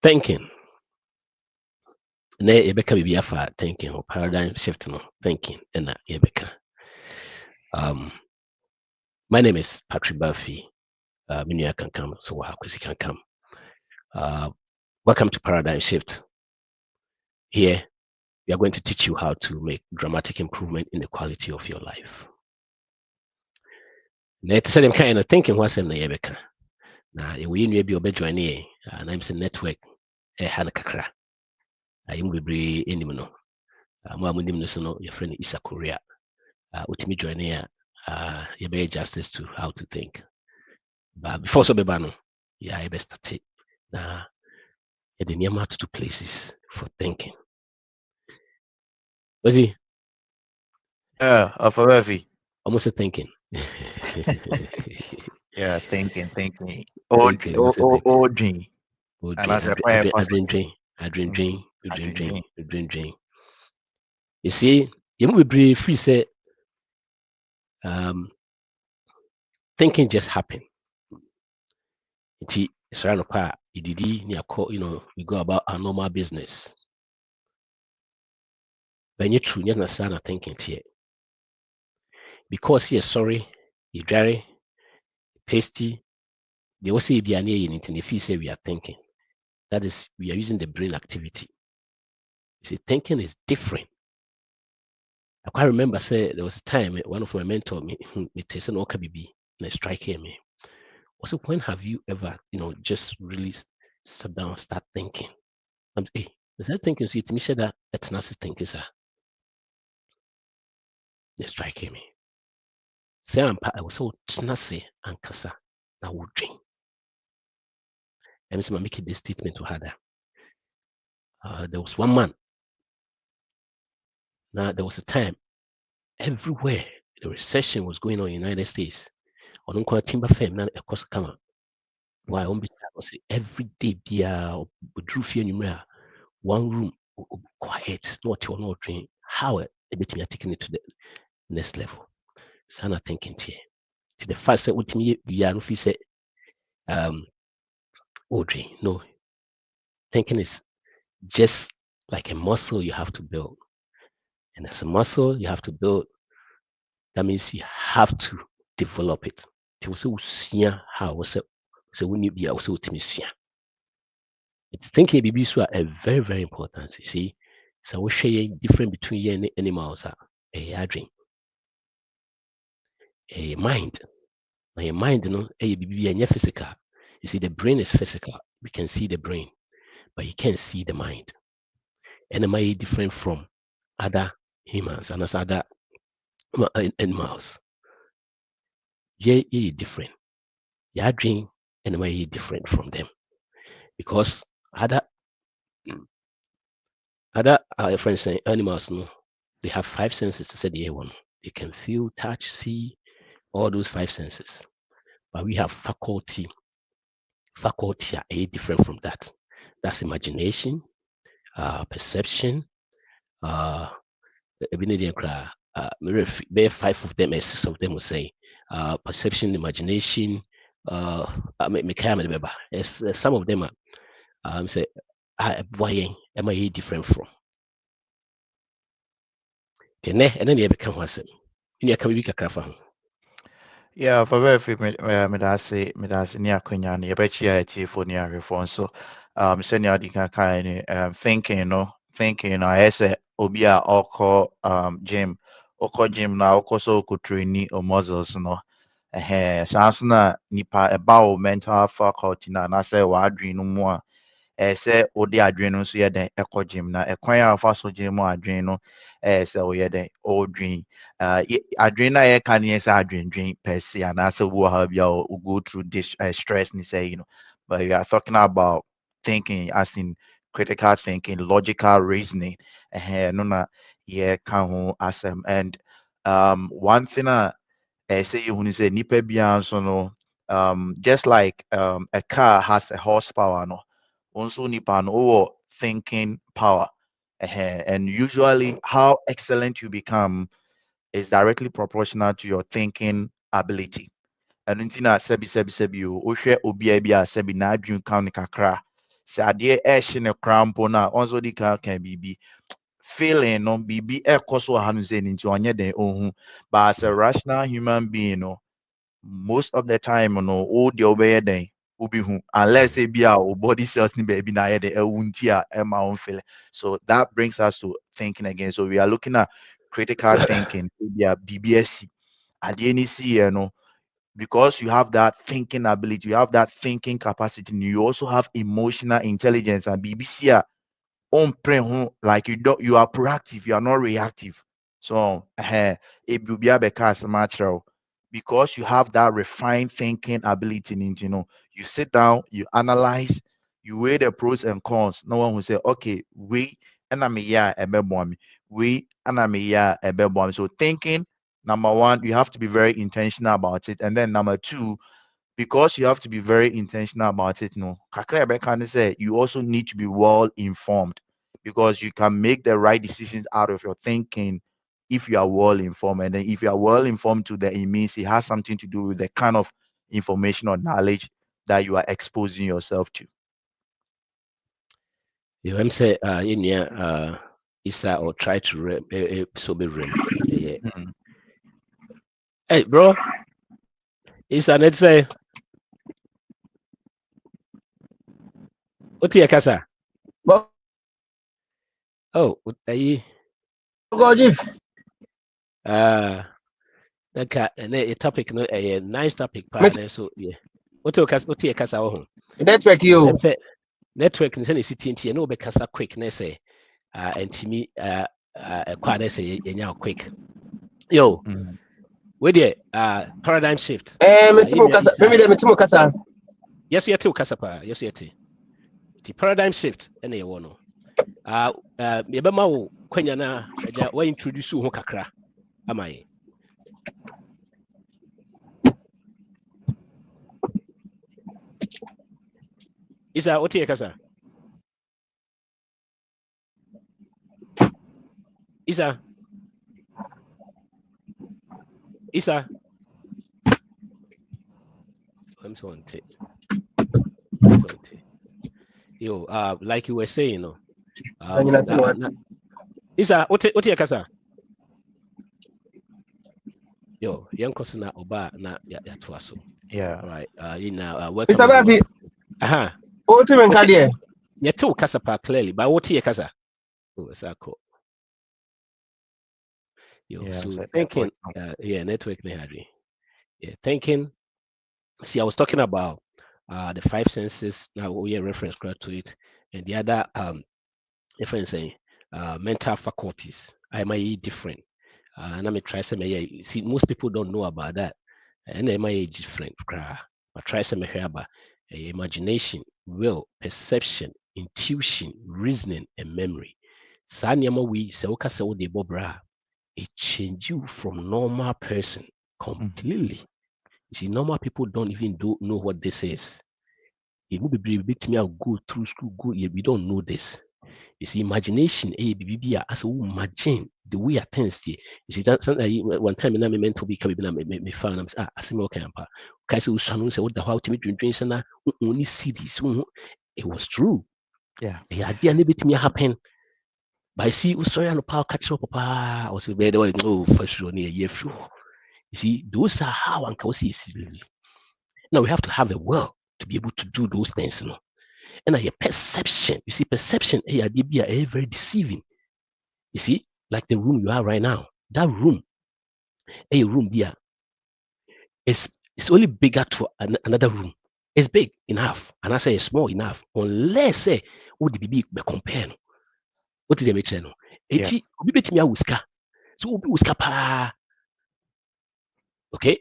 Thinking. Na yɛbɛka biribi afa thinking or paradigm shift no thinking ɛna yɛbɛka. My name is Patrick Buffy. Minua Kankam, so Kwesi Kankam. Welcome to Paradigm Shift. Here, we are going to teach you how to make dramatic improvement in the quality of your life. Na ɛte sɛ deɛ meka no thinking ho asɛm na yɛbɛka. Na yɛwɔ yɛ nnua bi a ɔbɛjoin yɛ na ɛm sɛ network ɛha no kakra. Yɛmu bebree anim no. Mo a monim no so no yɛfrɛ no Isa Korea. Wotumi join yɛ a yɛbɛyɛ justice to how to think. But before so bɛba no, yɛbɛstart na yɛde nneɛma atoto places for thinking. Was he? Of a heavy. Almost thinking. Yeah, thinking. Thinking. Dream. And I dream. You see, you will be free say thinking just happened. It's around apart. You know, we go about our normal business. But you're true, you're not thinking here. Because you're sorry, you're dry, pasty, they will say be an if you say we are thinking. That is, we are using the brain activity. You see, thinking is different. I quite remember there was a time one of my mentors me said Okabibi and strike me. Also, when have you ever, just really sat down and start thinking? And hey, is that thinking so me said that it's not thinking, sir. They strike me. Say I was so snazzy and kasa na would dream. And so I make this statement to her that there was one man. Now there was a time everywhere the recession was going on in the United States. On unko timber firm na ekos kama. Why on say every day be drew fear numera one room quiet, not your no dream. How a bit me taking it to the next level. Sana thinking here. To the first set with me we are no say dream. No. Thinking is just like a muscle you have to build. And as a muscle you have to build, that means you have to develop it. How was it? So when you be also thinking BB are very, very important. You see, so we share different between you and animals a dream. A mind. Now your mind, a BB and physical. You see, the brain is physical. We can see the brain, but you can't see the mind. And am I different from other humans and as other animals? Yeah, different. Your dream and am I different from them? Because other friends say animals, no, they have 5 senses to say the one. They can feel, touch, see, all those 5 senses. But we have faculty. Faculty are different from that. That's imagination, perception, maybe 5 of them, 6 of them will say perception, imagination, some of them are say why am I different from? And then you become one. You can be a Yeah, for very medasi ni akwenya ni yabechi ya tifo ni arefon so send ya dika kind thinking I say obia oko gym na oko so ko train o muscles no sanso na nipa eba mental faculty na say wa adwin no mu a sɛ wode adwene no nso yɛ dɛn ɛkɔ gym na ɛkwan a afa so gym mu adwene no sɛ woyɛ dɛn ɔdwen adwene no a yɛka no yɛ sɛ adwendwen per se anaasɛ wowɔ ha bi a go through this stress ne sɛ but we are talking about thinking as in critical thinking logical reasoning no na yɛka ho asɛm and one thing a sɛ yɛhunu sɛ nnipa biara nso no just like a car has a horsepower no also nipa no thinking power and usually how excellent you become is directly proportional to your thinking ability and until na sebi o hwe obi a bi a sebi na adwun kan kakra sɛ adeɛ ɛhye ne koraa mpo no a ɔnso di kan biribi feeling no biribi ɛkɔ so wɔ ha no sɛ ne nti ɔnyɛ den ɔhu but as a rational human being no most of the time no wo deɛ wobɛyɛ den wobɛhu unless ebi a wo body cells ne baabi na ayɛ de ɛwu nti a ɛma wo mfele. So that brings us to thinking again. So we are looking at critical thinking ebi a biribi asi adeɛ ne si yɛ no because you have that thinking ability, you have that thinking capacity, and you also have emotional intelligence and BBC on like you are proactive, you are not reactive. So it will be a natural because you have that refined thinking ability, you sit down, you analyze, you weigh the pros and cons. No one will say, okay, we and I'm we and I'm so thinking, number one, you have to be very intentional about it. And then number two, because you have to be very intentional about it, kakra can say you also need to be well informed because you can make the right decisions out of your thinking if you are well informed. And then if you are well informed to that, it means it has something to do with the kind of information or knowledge that you are exposing yourself to. You want say Isa or try to so be rim. Yeah. Hey bro, Isa let's say what you kasa? Oh, ayi. A topic no a nice topic partner so yeah. What you kasa ho? Network you. Let's say network in the city no be kasa quick na say ntimi kwa na say yenya quick. Yo. Where the paradigm shift. Metimo kasa. Yes, you too kasa pa. Yes, you too. The paradigm shift ene ye wono. Yebema wo kwanya na aja wa introduce ho kakra amaye. Isa what you kasa? Isa. I'm so on tape. Yo, like you were saying, Isa, what you kasa? Yo, young person oba na ya twaso. Yeah. All right. Welcome. Mr. Bafi. Aha. What you mean, you too kasa pa clearly, but what you kasa? Oh, it's cool. Yo, so thinking, network Harry. Yeah, thinking. See, I was talking about the five senses. Now we have reference to it, and the other difference mental faculties. I might different. And I'm try some. See, most people don't know about that, and they might different. But try some about imagination, will, perception, intuition, reasoning, and memory. Sanyama we se okasa wo de bobra. It change you from normal person completely. You see, normal people don't even know what this is. It would be big me go through school, we don't know this. You see, imagination, as imagine the way I think. You see, that one time I meant to be coming, me found I see more camper. Kasi usanu say what the how to me drink na only see this. It was true. Yeah. The idea never to me happen. But I see Ustroya no power catch up papa or say better no for sure near year through. You see, those are how one can see it. Now we have to have a will to be able to do those things. And a perception. You see, perception is very deceiving. You see, like the room you are right now. That room, a room there, it's only bigger to another room. It's big enough, and I say it's small enough, unless say would be compare. What did they make channel? Eti obi betimi awuska. So obi wuska pa. Okay?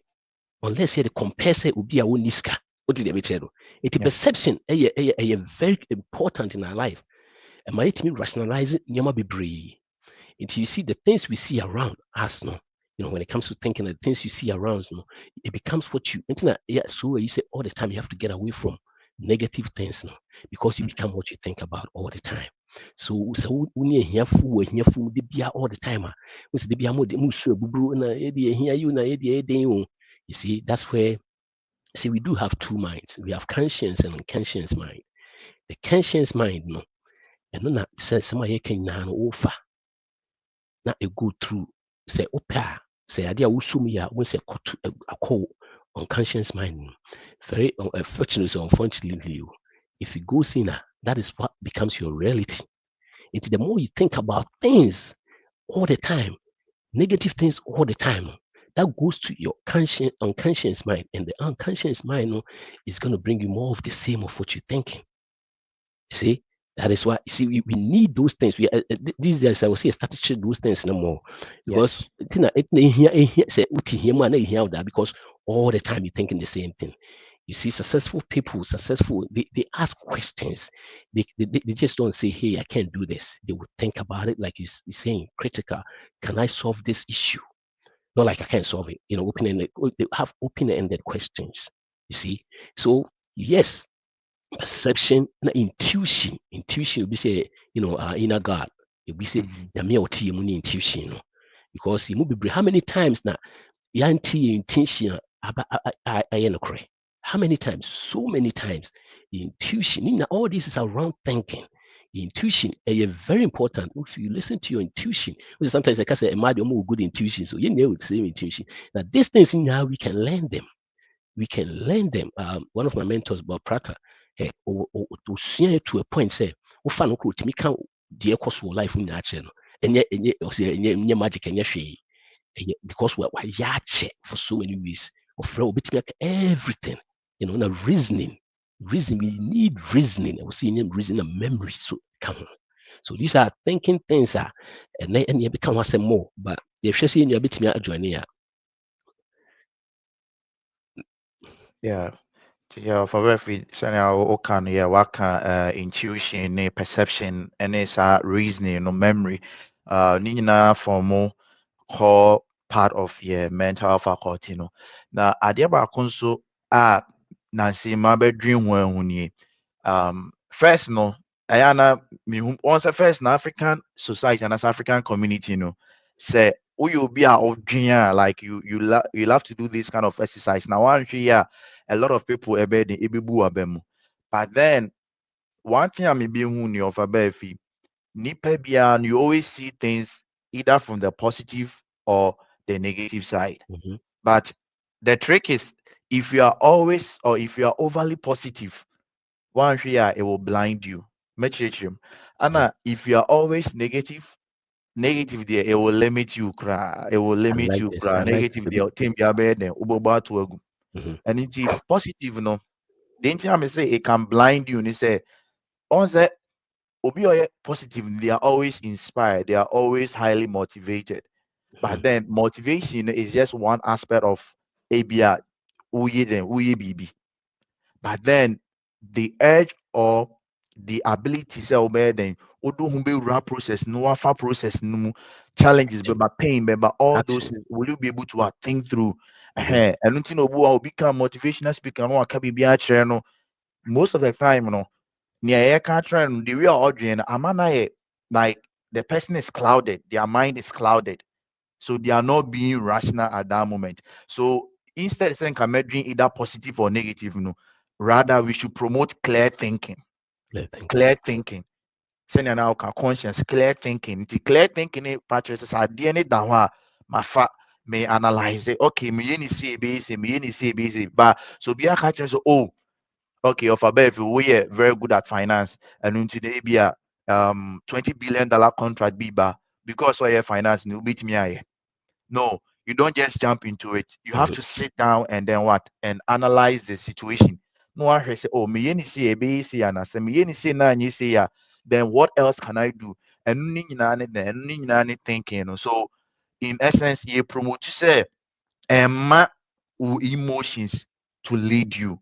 Unless you compare say obi a woniska. What did they make channel? Eti perception a very important in our life. And my team rationalize nyama bebree. Until you see the things we see around us, when it comes to thinking, the things you see around, it becomes what you. So you say all the time you have to get away from negative things, because you become what you think about all the time. So when you hear food, the beer all the time. What's the beer more the musu bubru na hear you na you see that's where. See, we do have two minds. We have conscience and unconscious mind. The conscious mind no, and no na say somebody can na no offer. Na it go through say opa say ade a wosum ya when say akọ unconscious mind no. Very fortunately or unfortunately, if it goes in, that is what becomes your reality. It's the more you think about things all the time, negative things all the time, that goes to your unconscious mind, and the unconscious mind is going to bring you more of the same of what you're thinking. You see, that is why you see we need those things. These days I will say start to share those things no more because Yes. say that because all the time you're thinking the same thing. You see, successful people, they ask questions. They just don't say, hey, I can't do this. They would think about it like you're saying, critical. Can I solve this issue? Not like I can't solve it. They have open-ended questions. You see, so yes, perception na intuition will be say inner God. It will be say Mhm. nyame a ɔte yɛ mu ne intuition no because mu bebree how many times na yɛante yɛ intuition ɛyɛ nokorɛ. How many times? So many times. The intuition, all this is around thinking. The intuition is very important. If you listen to your intuition, which sometimes I can say, "Imagine good intuition." So you know the same intuition. Now these things in how we can learn them. We can learn them. One of my mentors, Bob Prater, to see to a point, say, "Ufa no kuro timi kan deɛ ɛkɔ so wɔ life mu nyinaa kyerɛ no." Ɛnyɛ magic, ɛnyɛ hwee. Because we're yache for so many ways. Of everything, now reasoning. Reason, we need reasoning. I was seeing reason and memory. So come on. So these are thinking things and you become once more. But if you see in your bit me join here. Yeah. Yeah, for every scenario, what can yeah, what can intuition, perception, and it's reasoning, memory, nina for more core part of your mental faculty, no. Now, adeɛ baako nso a Nancy Mabe dream when first no, ayana me once first na African society and as African community, no, say who you be of dream like you love to do this kind of exercise. Now one yeah, a lot of people ebe the ebibu abemu. But then one thing I may be of a befi nipa bia and you always see things either from the positive or the negative side. Mhm. But the trick is if you are always or if you are overly positive, one here it will blind you. Mechichim. Yeah, And if you are always negative there, it will limit you cry. It will I limit like you this. I cry. like Negative the there, team yabe then uboba to egu. mhm. And it's positive, no. The thing I say it can blind you and it say on say obi oye positive, they are always inspired, they are always highly motivated. But Mhm. then motivation is just one aspect of ABR uye BB. But then the edge or the ability say obey then odo humbe rap process no afa process no mu, challenges but pain but all those Action. things, will you be able to think through Mhm. and nothing obu will become motivational speaker no aka be no most of the time no near can try no the way ordering amana like the person is clouded, their mind is clouded, so they are not being rational at that moment. So instead of saying measuring either positive or negative, no, rather we should promote clear thinking. Yeah, thank you. Clear thinking. Send now conscience, clear thinking. The clear thinking patches is at the end of my may analyze it. Okay, me any see basic, me any see basic, but so be a catcher so oh okay, of a if we are very good at finance and into the ABA $20 billion contract biba because we are finance no beat me. No, you don't just jump into it. You have Mhm. to sit down and then what? And analyze the situation. No one say, oh, me yeni see a base and I say me yeni see na you see ya. Then what else can I do? And ni thinking. So in essence, you promote to say and emotions to lead you.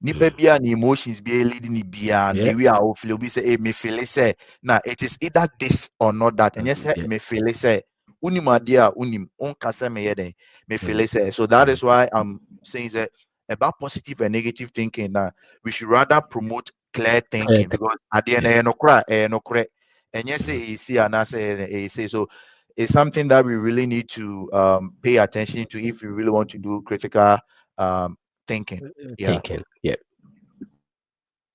Nipa Mhm. bia ni emotions be leading ni bia Yeah. the way I will feel be say me feel say now it is either this or not that and yes Yeah. me feel say unim adia unim unka say me yeden me Mhm. feel say so that Mhm. is why I'm saying that about positive and negative thinking now we should rather promote clear Clear thinking thing. because at the end Yeah. no cra and yes Mhm. you see and I say so it's something that we really need to pay attention to if we really want to do critical um thinking. Yeah. Thinking. Yeah.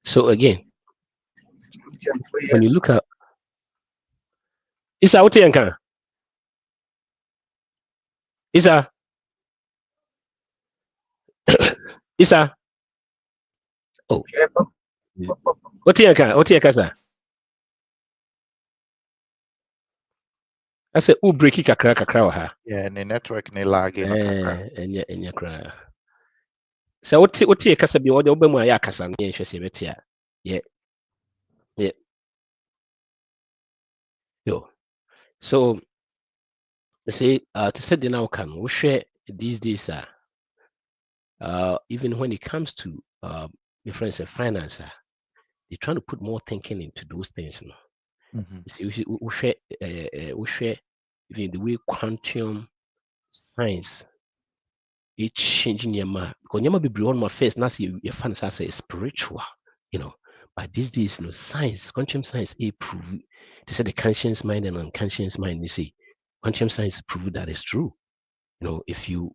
So again, when you look at Isa, what you can? Isa, Isa. Oh, what you can? What you can, sir? I said, "Oh, breaky kakra kakra ha." Yeah, the network ne lagging no kakra. Enya kra. So what you kasa bi wo de obemu aye akasa no yen hwese beti a. Yeah, yeah. Yo. So they say to say the now can we share these days even when it comes to your friends and finance they're trying to put more thinking into those things. You know? You see, we share even the way quantum science is changing your mind because you might be on my face now see your fans as a spiritual, you know. But these days, you know, science, quantum science, it prove to say the conscious mind and unconscious mind. They say quantum science prove that it's true. You know, if you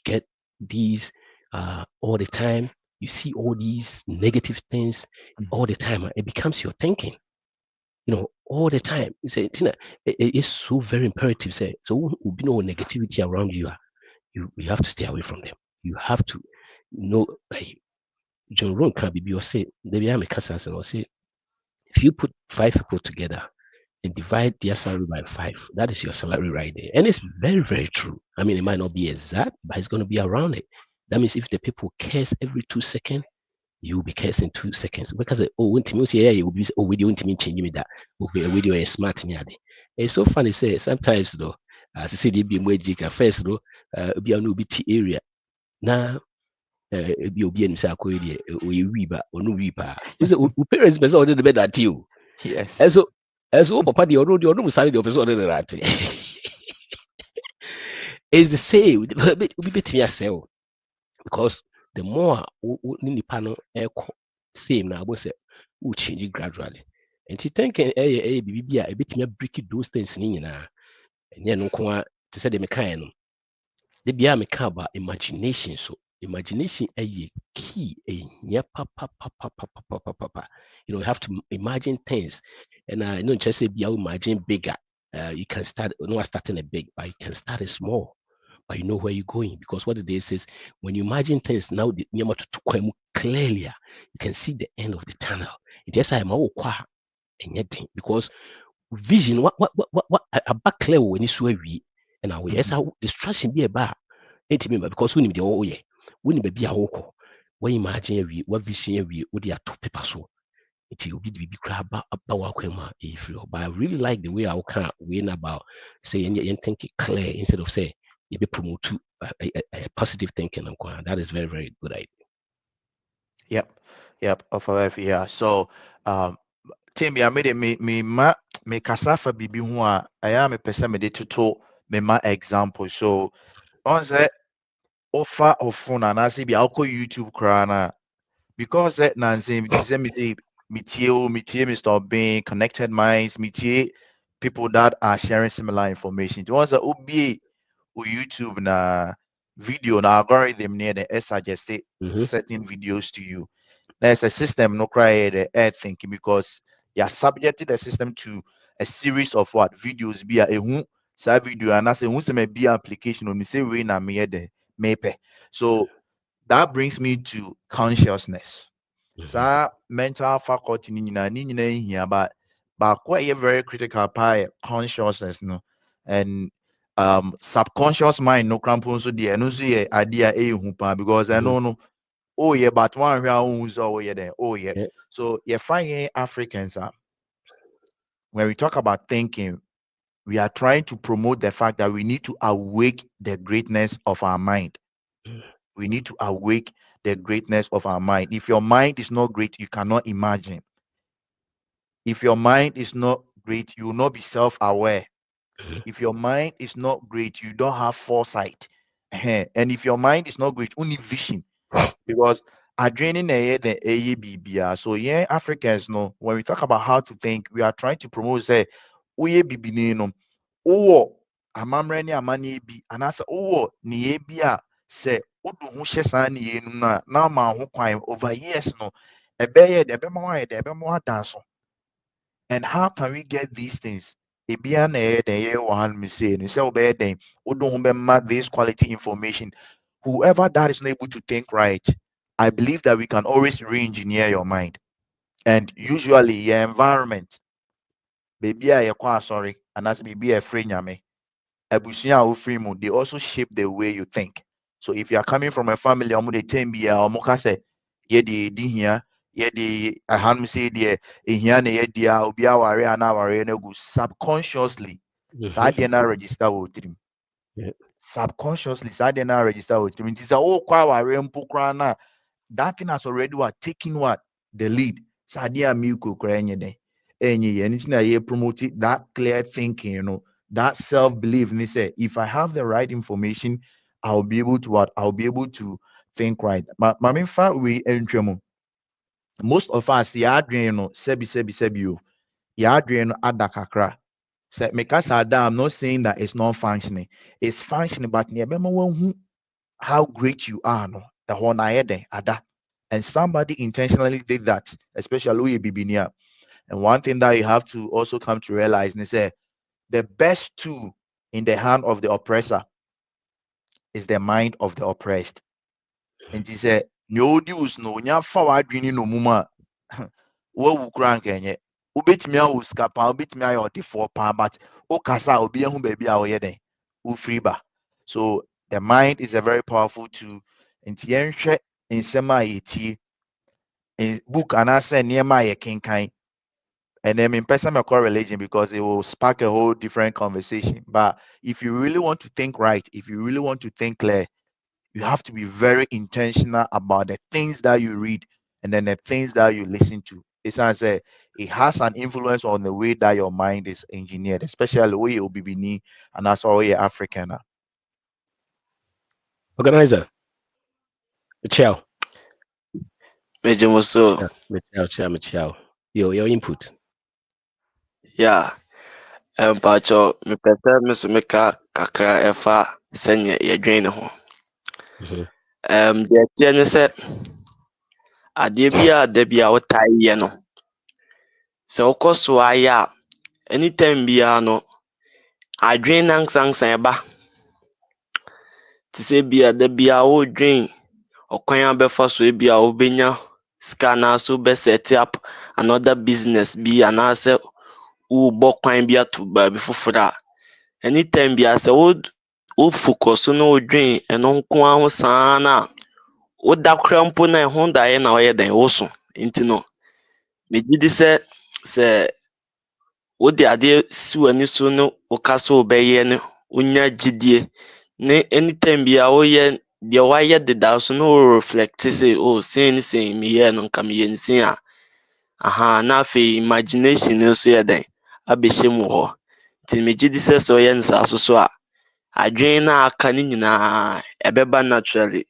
get these all the time, you see all these negative things all the time, it becomes your thinking. You know, all the time. You say, Tina, it's so very imperative. Say, so will be no negativity around you. You have to stay away from them. You have to know. Like, John Rohn can be or say, maybe I'm a Kansas and I'll say, if you put 5 people together and divide their salary by 5, that is your salary right there. And it's very, very true. I mean, it might not be exact, but it's going to be around it. That means if the people curse every 2 seconds, you will be cursing 2 seconds. Because when Timothy, yeah, you will be oh, we don't change me that. Okay, video is smart near. It's so funny. Say sometimes though, as I said, be more first though, be a no BT area. Now be obi anim sɛ akɔyɛ deɛ ɔyɛ wi ba ɔno wi paa wo parents pɛ sɛ ɔde ne bɛnante o Yes. ɛso wo papa deɛ ɔno mu sane deɛ ɔpɛ sɛ ɔde ne nante it's the same obi bɛtumi asɛ o because the more ne nipa no ɛkɔ same na abo sɛ wo change gradually nti thinking ɛyɛ biribi bi a ɛbɛtumi abreak those things ne nyinaa ɛnyɛ no nko a te sɛ deɛ mekaeɛ no de bia meka about imagination so imagination a key a papa. You know, you have to imagine things. And I know just say be imagine bigger. You can start not starting a big, but you can start it small. But you know where you're going because what it is when you imagine things now the clearly, you can see the end of the tunnel. It just I'm all because vision what a back clear when you swear we and our yes distraction be a bar. Because we need the oh yeah, we need be a woko. When imagine we what vision we would the two paper so it will be crab about if you but I really like the way I can win about saying you think it clear instead of say you be promote to a positive thinking and that is very, very good idea. Yep. Of yeah. So Tim, I made it me kasafa bibi ho a aya me pese me de toto me ma example. So on that offer of phone and I say be alko YouTube crana because that nancy me say me tie Mr. Bean, connected minds, me tie people that are sharing similar information. The ones that obi o YouTube na video na algorithm near the suggest certain videos to you. There's a system no cry the air thinking because you are subjected the system to a series of what videos be a sa video and I say who may be application on me say we na me the mepe. So that brings me to consciousness. So mental faculty ni nyina here but quite a very critical part consciousness no and subconscious mind no crampon so the no so idea because I know no oh yeah, but one who's oh yeah then oh yeah. So you find Africans when we talk about thinking, we are trying to promote the fact that we need to awake the greatness of our mind. We need to awake the greatness of our mind. If your mind is not great, you cannot imagine. If your mind is not great, you will not be self-aware. If your mind is not great, you don't have foresight. And if your mind is not great, only vision. Because adrenaline the ABBR. So yeah, Africans know when we talk about how to think, we are trying to promote say we bibi no oh amamre ni amani bi anasa oh ni ebia say odu ho hye san ni enum na ma ho kwan over years no And how can we get these things? This quality information. Whoever that is not able to think right, I believe that we can always re-engineer your mind. And usually your environment, baby sorry, and that's baby a free nyame. They also shape the way you think. So if you are coming from a family, they tell me, say, yeah, the here, yeah, the I had me say the here, yeah, the obi aware and aware no go subconsciously. Side na register with him. Subconsciously, side na register with him. It is a oh kwa aware mpokra na that thing has already taking the lead. Side ya milk krenye de. Anything that you promote that clear thinking, that self-belief. And they say, if I have the right information, I'll be able to I'll be able to think right. In fact, most of us, sebi, adakakra. I'm not saying that it's not functioning. It's functioning, but how great you are, no. And somebody intentionally did that, especially Bibinia. And one thing that you have to also come to realize is that the best tool in the hand of the oppressor is the mind of the oppressed. And he said, no use no nya forward no muma. What will crank any? Ubit me out scapa, ubit me out the 4 pound, but okasa will be a baby our yede. Ufriba. So the mind is a very powerful tool. And the in sema in book and I say near my king kind. And then in person my core religion because it will spark a whole different conversation. But if you really want to think right, if you really want to think clear, you have to be very intentional about the things that you read and then the things that you listen to. It's as I say, it has an influence on the way that your mind is engineered, especially the way you'll be and that's all you're African. Organizer, Michelle. Major so Michelle. Your input. yeah. Mpacho mepɛsɛ me so meka kakra ɛfa sɛnea yɛdwen ne ho. Deɛ ɛteɛ ne sɛ adeɛ bi a da bi a wotaa yɛ no sɛ wokɔ so ayɛ a anytime biara no adwen nansansa ɛba te sɛ bi a da bi a wodwen ɔkwan a bɛfa so bi a wobɛnya sika anaasɛ wobɛset up another business bi anaasɛ wobɔ kwan bi ato baabi foforɔ a anytime biara sɛ wo focus no wodwen ɛno nko ara ho saa na woda koraa mpo na ɛho daeɛ na ɔyɛ dɛn woso nti no megye di sɛ wode adeɛ si w'ani so no woka sɛ wobɛyɛ no wonya gyidie ne anytime biara woyɛ deɛ woayɛ dedaa so na wo reflect sɛ sei ne sei meyɛɛ no nka meyɛ ne sei a na afei imagination no nso yɛ dɛn abɛhyɛ mu hɔ nti megye di sɛ ɔyɛ no saa so a adwene na aka ne nyinaa ɛbɛba naturally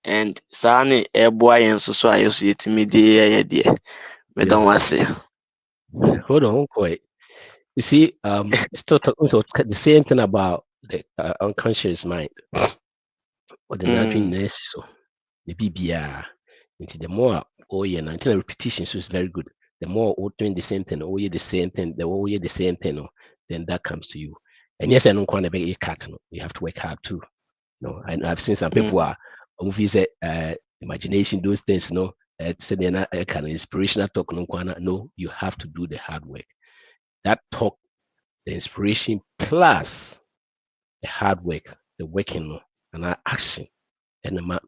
and saa ne ɛboa yɛn nso so a yɛso yɛtumi de yɛyɛ deɛ meda mo ase. Hold on, boy. You see, still talking so the same thing about the unconscious mind or the natural so the BBR. The more repetition so is very good. The more doing the same thing, the same thing, the same thing, then that comes to you. And yes, I don't want to be a cat. You have to work hard too. No, and I've seen some people are movies imagination, those things, say they're not a kind of inspirational talk. No, you have to do the hard work. That talk, the inspiration plus the hard work, the working and our action, and the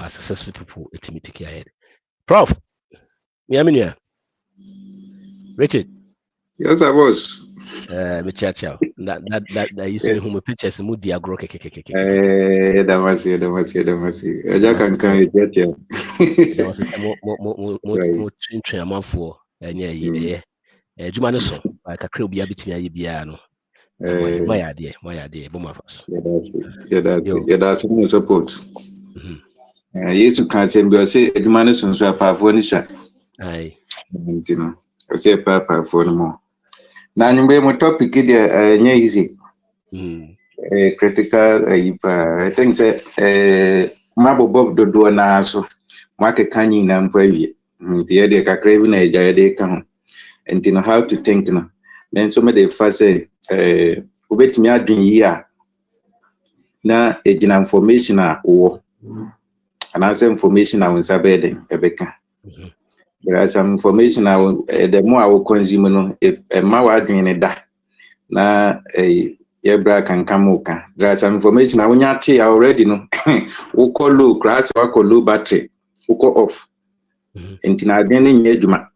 successful people ultimately take ahead. Prof, yeah, Richard. Yes, I was. Michael, that used to be whom pictures and moody agro. That was it. I can get you. There was more train for yeah. Jumano so like a crew be a bit me no. My idea, boom of us. Yeah, that's no support. Yes, you can't say Jumano so apart for any shot. Aye. I say papa for the more. Now, you topic is easy. Critical, I think say Mabo Bob do na so market canning and quay. The idea kakra bi na eja de ka ho. And you know how to think no. Then some of the first say obetimi adwen yi a na ejina information a wo. And as information a wonsa be den ebeka. There are some information the more I will consume no ma wa adwen ne da. Na yebra kan kamuka. There are some information I wonya te already no. Wo call low class or call low battery. Wo call off. And na adwen ne nye adwuma.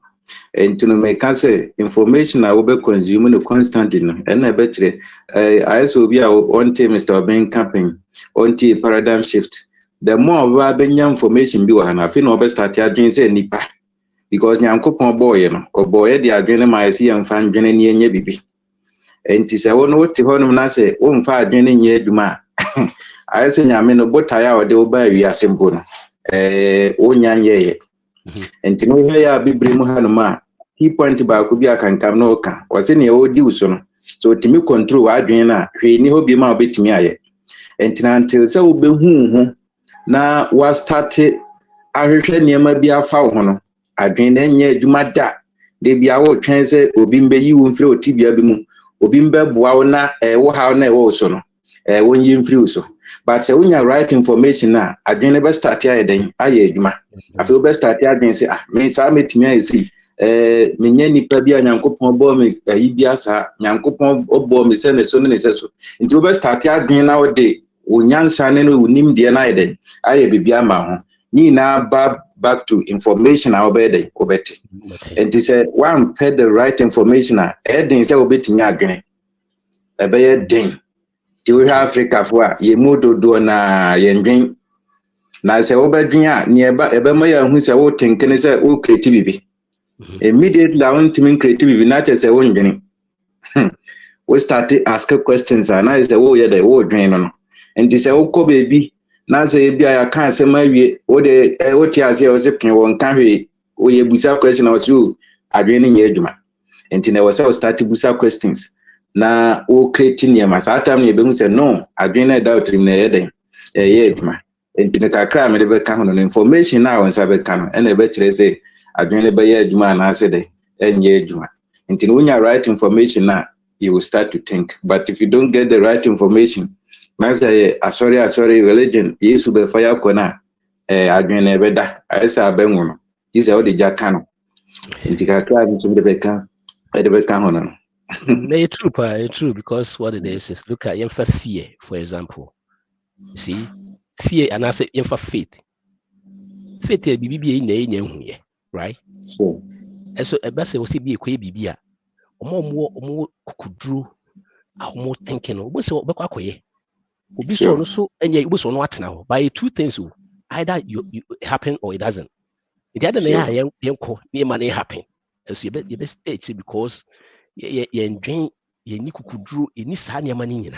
And to make us information I will be consuming constantly and a better I so be on team Mr. Bain campaign on T paradigm shift. The more we information be one, I feel no best start doing say nipa because nyankopon boy no or boy the adwene my see and fan dwene ne nye bibi. And ti say won what honum na say won fa adwene nye aduma. I say nyame no botaya o de oba wi asempo no onya nye and to know ya bibri mu hanuma he point ba ko bi akankam no ka o se ne o di uso no so timi control adwen na hwe ni hobi ma obetimi aye and until say wo behu na wa start ahwehwe niema bi afa wo no adwen na nya adwuma da de bia wo twen se obi mbe yi wo mfiri otibia bi mu obi mbe boa wo na wo ha na wo so no won yi mfiri uso but say unya right information na adwen na be start aye den aye adwuma afi be start adwen say me sa metimi aye si menye nipa bi anyankopon bo me ayi bi asa nyankopon obo me se ne so ne se so nti be start adwen na wo de onyansa ne no unim de na aye den aye bibia ma ho ni na back to information a obede obeti and he said one pay the right information a den say obetimi adwen be ye den ti we Africa fo a ye mododo na ye ndwen na se obedwen a ne ebe ma ya hu se wo tenkene se wo create bibi immediately down to create bibi na che se wo ndwen we started asking questions and na se wo ye da wo dwen no and se wo ko baby na se bia ya kan se ma wie wo de wo ti ase wo se pin wo nka hwe wo ye busa question o so adwen ni ye adwuma and na wo se start busa questions na o creating ya masata me be hu se no adwen na doubt rim na ye den ye adwuma and na kakra me de be ka ho no information na won sa be ka no na be kire se adwen be ye adwuma na ase de enye adwuma and na unya right information na you will start to think but if you don't get the right information na say sorry religion yesu be fire kona adwen na be da ai sa be hu no is how the jaka no and kakra me so de be ka ho no. It's true because what it is look at fear, for example. You see, fear and I say faith. Faith is right? So and so a best will be a quay bibia or more kudru more thinking or so and yet was on what now by two things either you happen or it doesn't. The other near money happen. As you best stage because you enjoy your nikukudru in this money.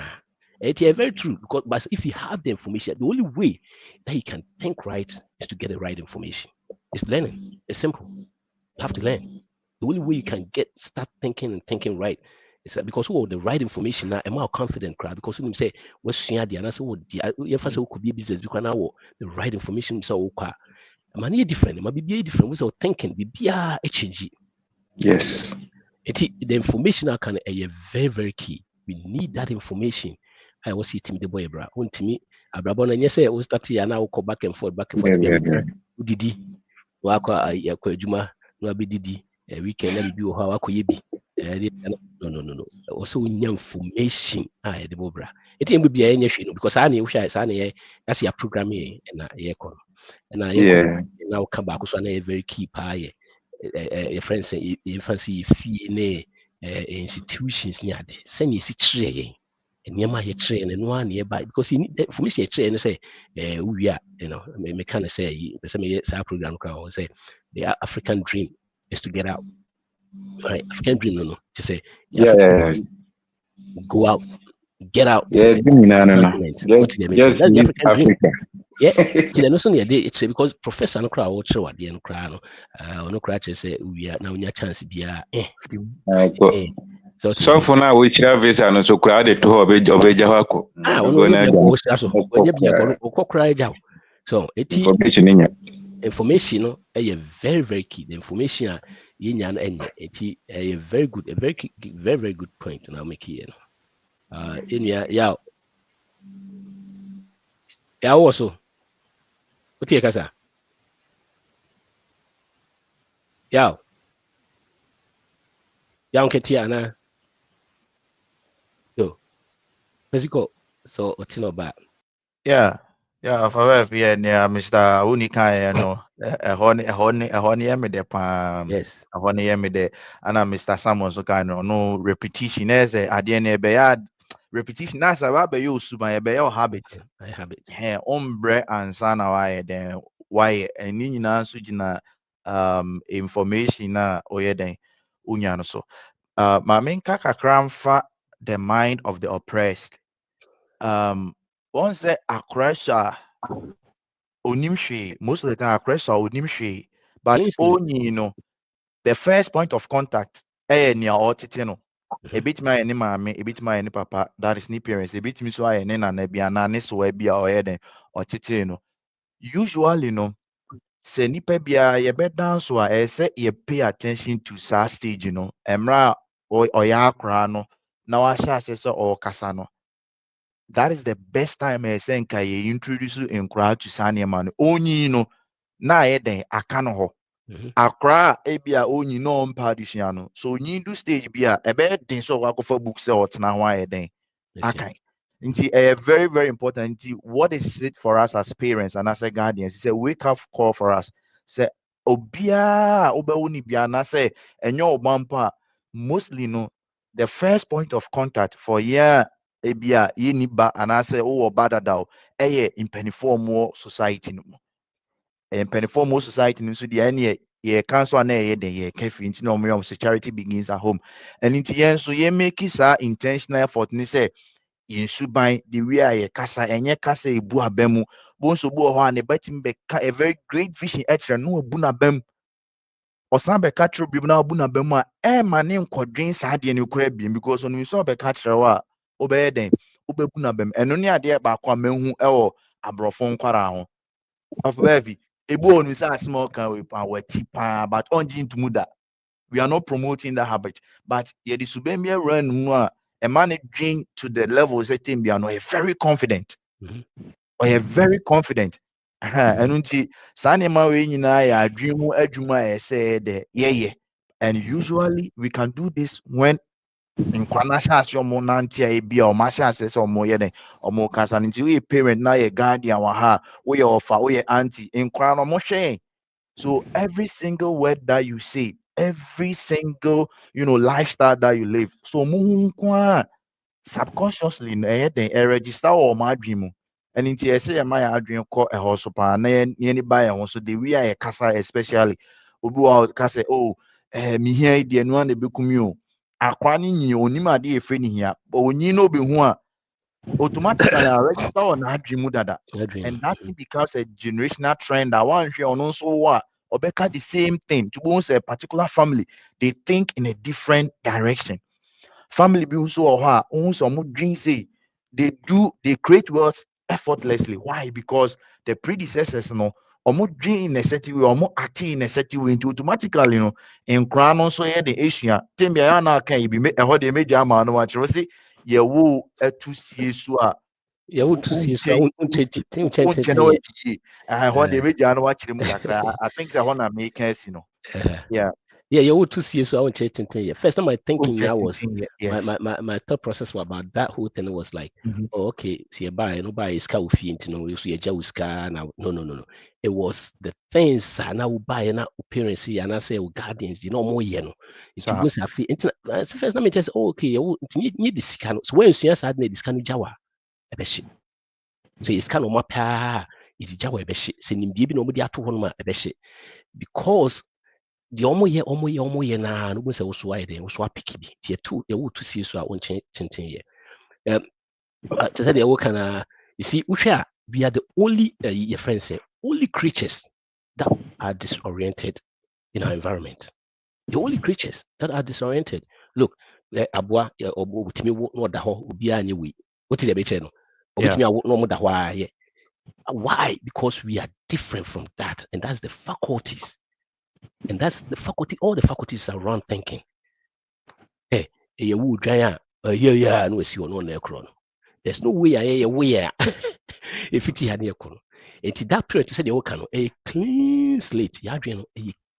It's very true because but if you have the information, the only way that you can think right is to get the right information. It's learning. It's simple. You have to learn. The only way you can start thinking right is because the right information now, I'm more confident crowd because when you say what's the and I say the first could be business because now the right information so money different, it might be different without thinking, be HG. yes. The information I can a very, very key. We need that information. I was sitting the boy, bra. To me, Abrabon, and yes, I was that here now go back and forth. Didi, Waka, Juma, no be Didi, a weekend, let me do how I could be. No. Also, information. I the Bobra. It will be any because I knew that's your programming and I now come back to a very key pie. A friend say infancy fee institutions near the send you see tree and near my train and one nearby because for me say train say we are me can say some program crowd say the African dream is to get out. Right, African dream no to say go out, get out. Yeah, no. That's the African dream. Yeah, it's because Professor no crowd watch what the crowd no crowd say we are now your chance be so for now we share visa no so crowd to obeja hako so it information no very very key. The information a yenya no a very good, very good point na make here. Yeah also. What you kasa? Yeah. Yeah unketia na. Yo. Physical. So what's not bad. Yeah, yeah, for yeah, Mr. Unika, no, a honey, me de pam, Yes. a honey, me de, and Mr. Samuel, so kind of no repetition as a DNA bad repetition. That's a rabbi you suba be your habit. I have it. Hey, ombre and sana why then why and in answer information na oye den unya no so. My main kaka cramfa the mind of the oppressed. Once a crusher onimshi, most of the time a crusher onimshi, but Instantly. only the first point of contact near otitino. A bit my any mammy, a bit my any papa, that is ni parents, a bit miss why and then an ebiana so ebia or eden or titino. Usually se nipa bia ye be dance wa say ye pay attention to sa stage emra or ya akra no na wa sha se or kasa no. That is the best time I say nka ye introduce in crowd to sani man onyi no na ye den aka no ho akra ebia onyi no mpa adusua no so onyi do stage bia ebe den so wakofa book say otna ho aye den aka nti very very important nti what is it for us as parents and as a guardians it's a wake up call for us say obia obewo ni bia na say enyo obampa mostly no the first point of contact for ebia yɛni ba anaasɛ wowɔ ba dada o ɛyɛ mpanimfoɔ mu society no mu mpanimfoɔ mu society no nso deɛ ɛne yɛka nso a na ɛyɛ den yɛka fi nti na ɔmo yɛ sɛ charity begins at home ɛno nti yɛn nso yɛn make saa intentional effort ne sɛ yɛn suban the way a yɛkasa ɛnyɛ kasa ebu aba mu bo nso bu wɔ hɔ a ne bɛtumi bɛka a very great vision ɛkyerɛ no ebu n'aba mu ɔsan bɛka kyerɛ obi na ɔbu n'aba mu a ɛma ne nkɔdwen saa adeɛ no kora biem because ɔno nso ɔbɛka kyerɛ hɔ a wobɛyɛ den wobɛbu n'aba mu ɛno ne adeɛ baako a mahu ɛwɔ aborɔfo nkwara ho ɔfobaabi ebi wɔ no sɛ asɛm a ɔka wei paa wati paa but ɔngye ntomu da we are not promoting that habit but yɛde suban bi awura no mu a ɛma ne dwen to the level sɛ tem bia no ɔyɛ very confident ɔyɛ very confident ɛno nti saa nneɛma wei nyinaa yɛ adwene mu adwuma a ɛsɛ dɛ yɛyɛ and usually we can do this when nkwa na hyɛ ase ɔmo nante a ebi a ɔmo ahyɛ ase sɛ ɔmo yɛ dɛ ɔmo kasa no nti woyɛ parent na yɛ guardian wɔ ha woyɛ ɔfa woyɛ auntie nkwa no ɔmo hwɛ so every single word that you say every single lifestyle that you live so ɔmo nkwa subconsciously no ɛyɛ den register wɔ ɔmo adwene mu ɛno nti ɛsɛ yɛ ma yɛ adwene kɔ ɛhɔ so paa na yɛn ba yɛn ho so the way a yɛ kasa especially obi wɔ kasa mihia yi deɛ nua na ebekum yi o akwa ne nyi onim ade efre ne hia onyi no be hu a automatically register on adwene mu dada and that becomes a generational trend that one hwe ono so wa obeka the same thing to bones a particular family they think in a different direction family bi so ho a ohun so mo dream say they create wealth effortlessly why because the predecessors no omo dream in a certain way omo act in a certain way into automatically nkra no so ye the esua tembia ya na kan ibi me ho de media ma no wa kire say ye wo atu sie so a ye wo tu sie so uncheti ho de media no wa kire mu kakra I think say ho na make sense yeah you want to see so I want to first time I thinking now was yes. my thought process was about that whole thing was like okay see buy no buy is car fit you so you just now no it was the things I now buy na parents and I say guardians you know more it was a fee first time just okay you need this kind so when you had this kind of jawa so it's kind of my pa it's jawa ebeshi se nimdie bi no mo di ato ho no ma ebeshi because the omo ye na no say so why then so apiki bi tie two e wo to see so a won chintin ye to say the can you see we are the only your friends say only creatures that are disoriented in our environment the only creatures that are disoriented look abua obo timi no da ho obi anye we what the be che no obo timi no mo da ho aye Why? Because we are different from that, and that's the faculties. And that's the faculty, all the faculties around thinking. Hey, no, there's no way if it had that period said a clean slate, a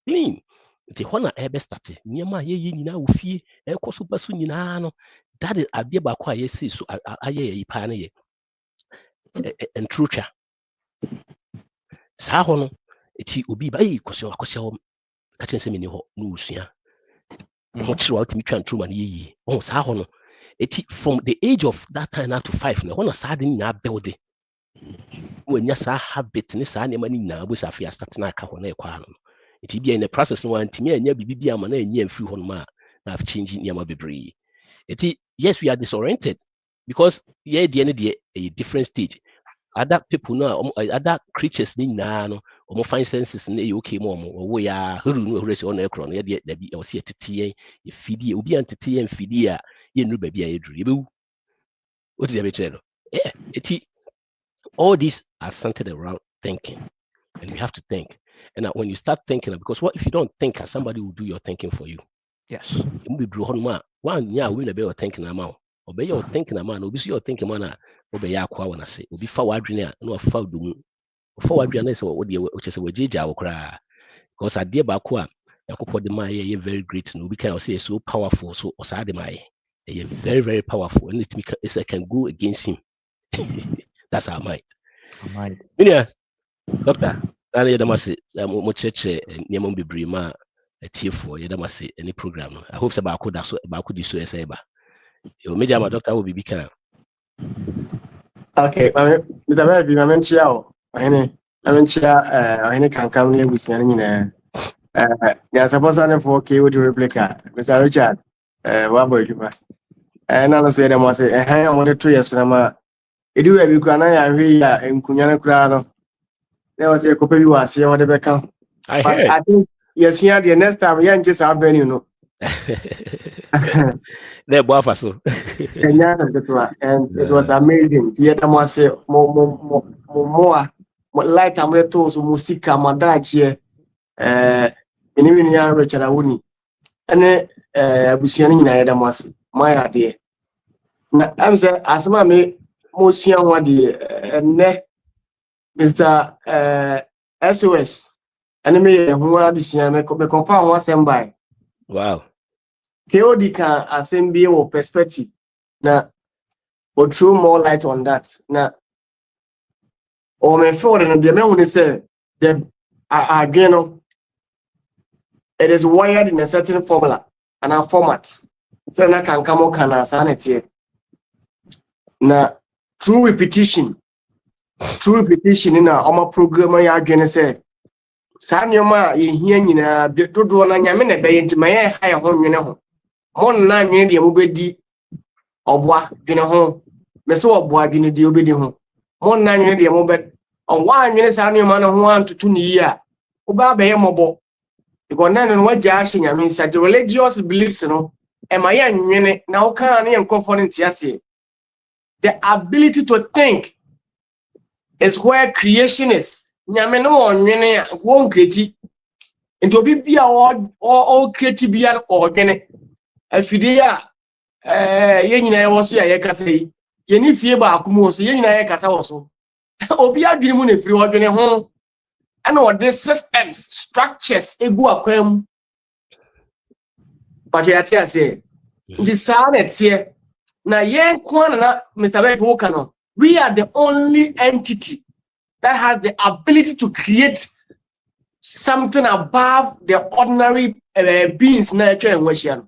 clean. It's a honor ever started. Niama ye now fee, a course of Basunino. That is a dear Bakwa, so I pane and trucha. Sahono, it will be by Cosio catching some in your news, yeah. Much throughout me trying to money. Oh, Sahono. From the age of that time now to 5, no one sad in our building. When you saw habit, and any money now was a fear starting a car on a qualm. It be in the process one to me and be a man and few on ma. I've changed Yama Bibri. Yes, we are disoriented because yeah, the end a different stage. Other people now, other creatures need now, or find senses in the UK mom, or we are who know rest on a cron, yet there be or see a TA, if feedy, will be anti and feedia, you know, baby, I dream. What is the channel? Yeah, all these are centered around thinking, and we have to think. And when you start thinking, because what if you don't think, somebody will do your thinking for you? Yes. One, yeah, we'll be thinking amount. Obey your thinking amount, obey your thinking man, obey your qua when I say, will be forward, no, forward, which is a wager, because I dear Bakua, Yakopo de Maya, very great, and we can say so powerful, so Osade Maya, very, very powerful, and it can go against him. That's our mind. Yeah, Doctor, Daniel Yadamasi, Mocheche, Niamon Bibrima, a tier for Yadamasi, any program. I hope Sabako Baku so as ever. Your major doctor will be become. Okay, Mr. Baby, I'm in Chiao. I can come here with you. There's a person for K with the replica, Mr. Richard. What about you? And I say, I must say, I wanted 2 years. It do every corner. I read in Kunyana Crano. There was a couple you are seeing what they become. I heard. I think, yes, yeah, the next time, yeah, just have been, you know. They're so. And it was amazing. Theater must say more light and more tools, music, Madachi, and even Richard Awuni. And we see any other must my idea. I'm saying, as my me, Motion one the Mr. SOS. And me, who are this year, me confirm one same by. Wow. KOD can assemble your perspective. Now, or throw more light on that. Now, or my phone and the man when say that again, it is wired in a certain formula and a format. So I can come on as sanity. Now, through repetition in our program, I again say, Sanyoma, you hear in a bit to do on a yamina bay into my higher home, you know. Mon 9 years, you will be or bois, you know, Meso bois, you know, the obedi home. Mon 9 years, you will be on 1 minute, Sanyoma, 1 to 2 years. Oba be mobo. Because none and what jashing, I mean, such religious beliefs, you know, and my young minute now can't even confident. The ability to think is where creation is. Nyameno won't create it will be all creative beer organic. If you are Yenina was here, I can say, Yenny Fieba Kumos, Yenina Casa also. Obia Grimun if you are going home. I know these systems, structures, ego aquam. But I say, the sonnet here. Now, Yen Kwana, Mr. Beck Wokano, we are the only entity that has the ability to create something above the ordinary beings, nature, and Weshian.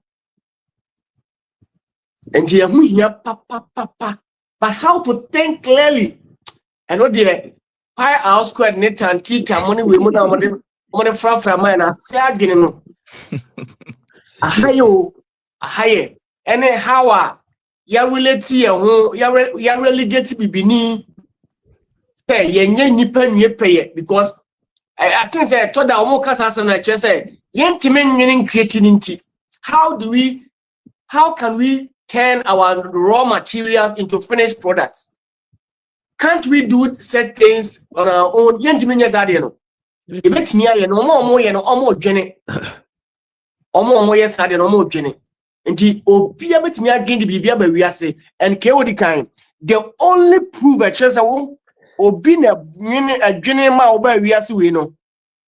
And here, papa. But how to think clearly? I know the pi our squared net and theta money we money from mine. I say again, a higher, any how ya relate ya relegate bibini. Say yenye nipa nye pay because I think say to that omo kasa say na che say yentime winning creativity. How can we turn our raw materials into finished products? can't we do such things on our own? Yentiminya Sadiano. If it's near you, no more Jenny. Omo yes had no more Jenny. And the Obia bet me again to be via we are say, and Kewdi kind. The only prove a chance Obin a Jenny ma oba we are see no.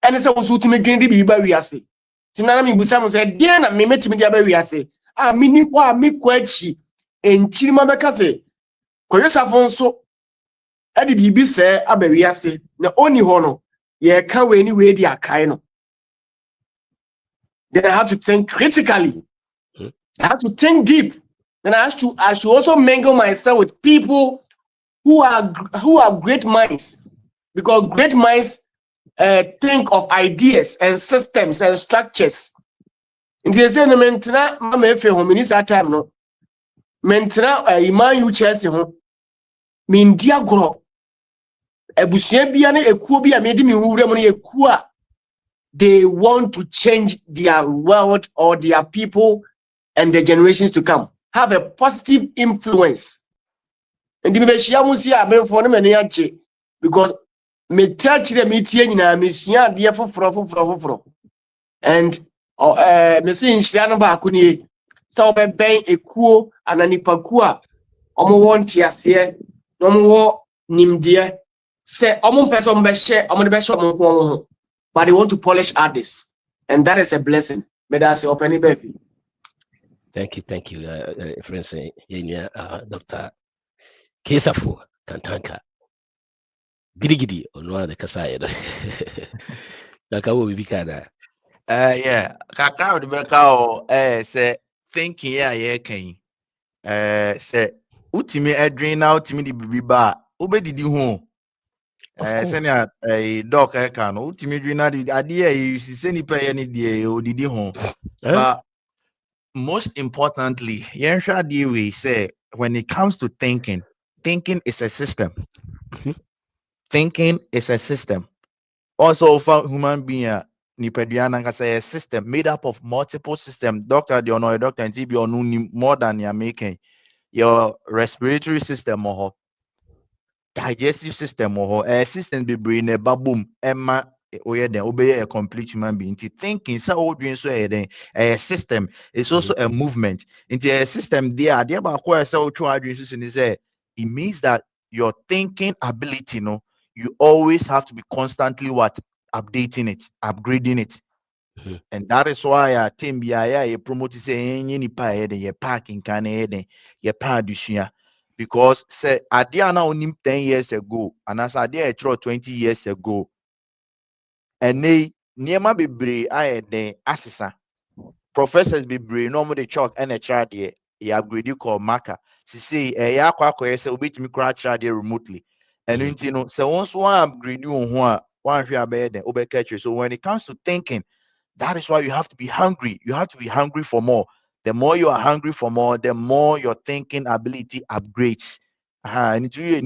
And it's also to make Jenny be by we are say. Tinami Busam said, Diana, me met me there we are say. Ah, mini wa me quachi. And Chima Becase. Koyosa Fonso. Adi bibi say abawi ase na oni ho no ye ka we ni we di akai no. Then I have to think critically. I have to think deep. Then I should also mingle myself with people who are great minds, because great minds think of ideas and systems and structures. In the same mentna mama efe ho minisa time no mentna iman you Chelsea ho min dia gro ebusia bia na ekuo bia me di mi wure mo na ekuo a they want to change their world or their people and the generations to come, have a positive influence. And the Meshia Musia ben for them and because me touch the meeting in a mission dear for and Messi in Shiano Bakuni so ben ekuo ananipakua omo want yes here no more nimdia say omo person be share omo be share but they want to polish others, and that is a blessing. May that say open baby. Thank you, friends. Dr. Kesafo Kantanka. Gidi on one of the Kasai. Nakawo Bibikada. Yeah, kakao de bekao say thinking yeah can say utimi edrin na utimi di biba ubedidi ho senior a doc can ultimate idea you see any pay any day or did home. But most importantly, Yensha we say when it comes to thinking is a system. Thinking is a system. Also for human being Nipediana can say a system made up of multiple systems. Doctor doctor and TB more than you're making your respiratory system or digestive system or a system be brain a baboom emma obey a complete human being. Thinking so a system is also a movement into a system there about it means that your thinking ability you always have to be constantly updating it, upgrading it. And that is why I think you promote say any parking can ye because say idea now 10 years ago and as idea 20 years ago and they niema bebre ayede asisa professors bebre no mo de chalk and a chart there you upgrade you call marker say ya kwakwa say obetimi kra chart there remotely and you know so once one upgrade you ho one hwe abede obeketche. So when it comes to thinking, that is why you have to be hungry. You have to be hungry for more. The more you are hungry for more, the more your thinking ability upgrades. And to you,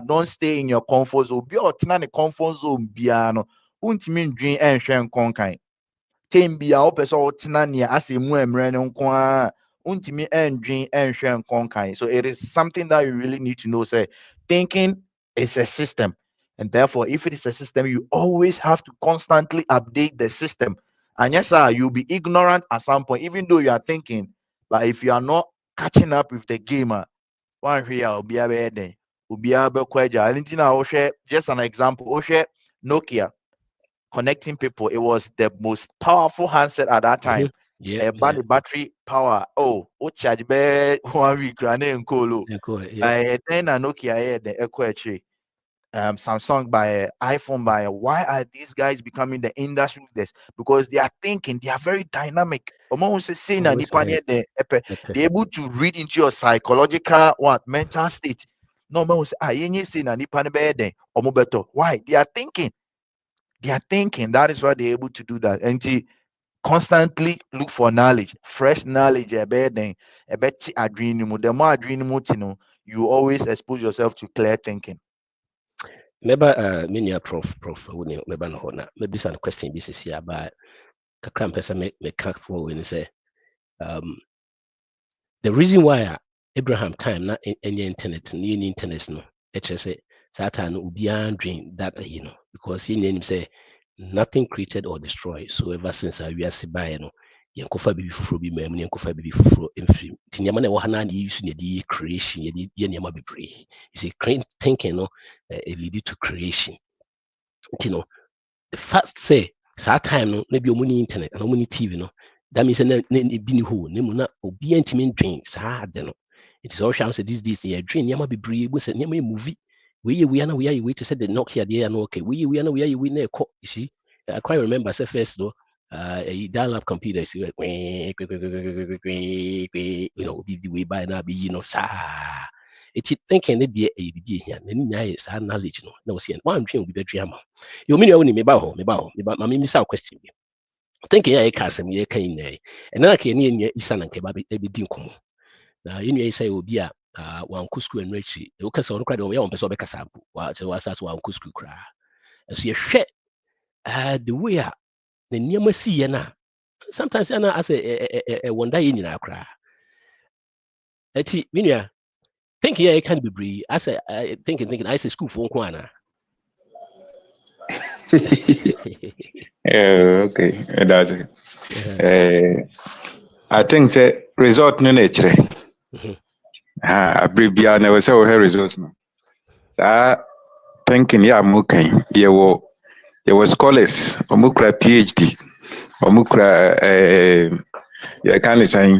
don't stay in your comfort zone. Be out in the comfort zone. Biano. Untimin dream and share conkai. Timbia opes or tinania as a muemren unqua. Untimi and dream and share conkai. So it is something that you really need to know. Say, thinking is a system. And therefore, if it is a system, you always have to constantly update the system. And yes, sir, you'll be ignorant at some point, even though you are thinking. But if you are not catching up with the gamer, one here will be a just an example. Nokia connecting people. It was the most powerful handset at that time. Yeah. The battery power. Oh, charge 1 week. Then a Nokia the Echo Samsung by iPhone by why are these guys becoming the industry leaders? Because they are thinking, they are very dynamic. They're able to read into your psychological mental state. No man will say, why? They are thinking. They are thinking. That is why they're able to do that. And they constantly look for knowledge, fresh knowledge. The more adrenaline, you always expose yourself to clear thinking. Maybe many prof maybe no hona maybe some question this is here but kakram person make for when say the reason why Abraham time not any internet no say Satan will be dream that because he named say nothing created or destroyed. So ever since we are by yankofa bibi fufuro bi ma mu yankofa bibi fufuro mfiri ti nyama na ɛwɔ ha na ne use ne de creation ye de nyama bebree. It's a thinking it lead to creation. The fact say that time no maybe omuni internet and omuni TV no that means na bi ni ho ne mu na obi antimi ndwen saa de no. It is all chance these days ye dream nyama bebree go say nyama movie we na we to say the Nokia there no okay we na we na ekɔ. You see, I quite remember say first though a dial-up computer is be the way by now be sa it's thinking the dear a be here and is our knowledge no see one dream will be dream you mean only me about my miss our question thinking I can some year can and then I can near Isan and Kebab a bit dinkum now you say will be a one kusku and richie you can so credit on your own person sample what was as one kusku cry and see a shit the way the near see na sometimes I as a one day in our cry. Minia, thinking I can be brave. I say, thinking, I say school for Kwana. Okay, that's it. I think the result no nature. I brief ya never say her result no. Thinking ya mukai, there was scholars, omukra PhD, omukra I can't say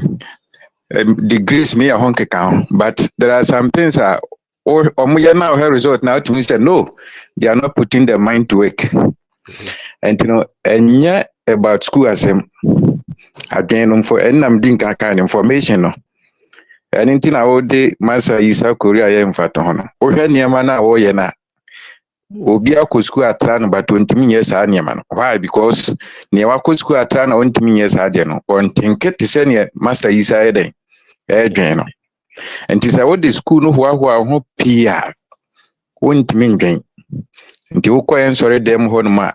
degrees near honky count, but there are some things or now her result now to me said no, they are not putting their mind to work. And and yeah about school as again for and I'm doing kind of information no. Anything I would day master is a Korea in Fatono. Or any man or yena. Obi akɔ school atra no but 20 years saa nneɛma no. Why? Because nea wakɔ school atra no 20 years saa deɛ no ɔntenke te sɛ nea master yi saa yɛ ɛdwen no. Nti sɛ wode school no hoahoa ho pii a wontumi ndwen. Nti wokɔ nsɔre dɛm hɔ nom a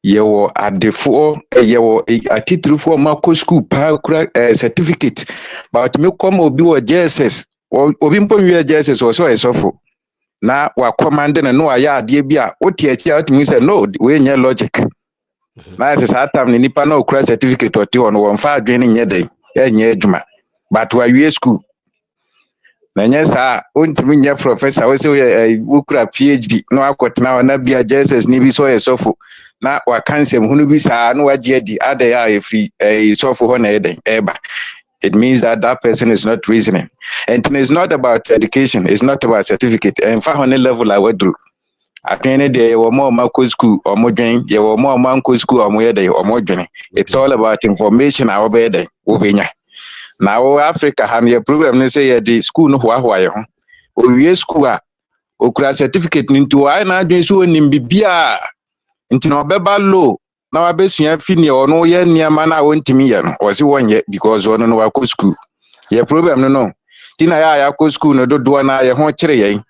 yɛwɔ adefoɔ yɛwɔ atitirifoɔ ma kɔ school paa kura certificate but me kɔm obi wɔ JSS obi mpo nwie JSS wɔ sɛ ɔyɛ sɔfo. Na wa command no ayɛ adeɛ bi a wote akyi a wotumi sɛ no we nyɛ logic na sɛ saa tam ne nipa na okura certificate ɔte hɔ no wɔmfa adwene nyɛ dɛn ɛnyɛ adwuma but wawie school na nyɛ saa wontumi nyɛ professor wo sɛ wokura PhD na wakɔtena hɔ na bia JSS ne bi sɛ ɔyɛ sɔfo na waka nsɛm hunu bi saa na wagye adi adɛn a ɛfiri sɔfo hɔ na ɛdɛn ɛba. It means that that person is not reasoning. And it's not about education. It's not about certificate. And for any level I went through. At the end of the day, or more Marco school or more drain, you were more Manco school or more day or more journey. It's all about information. Our bed, now Africa have your problem. They say the school no why we school or certificate into I not doing so in Bibia into no beba low. Now I bet you fini or no ye near man I want to me or see one yet because one no I school. Your problem no. Tina ya go school no do one I won't tree.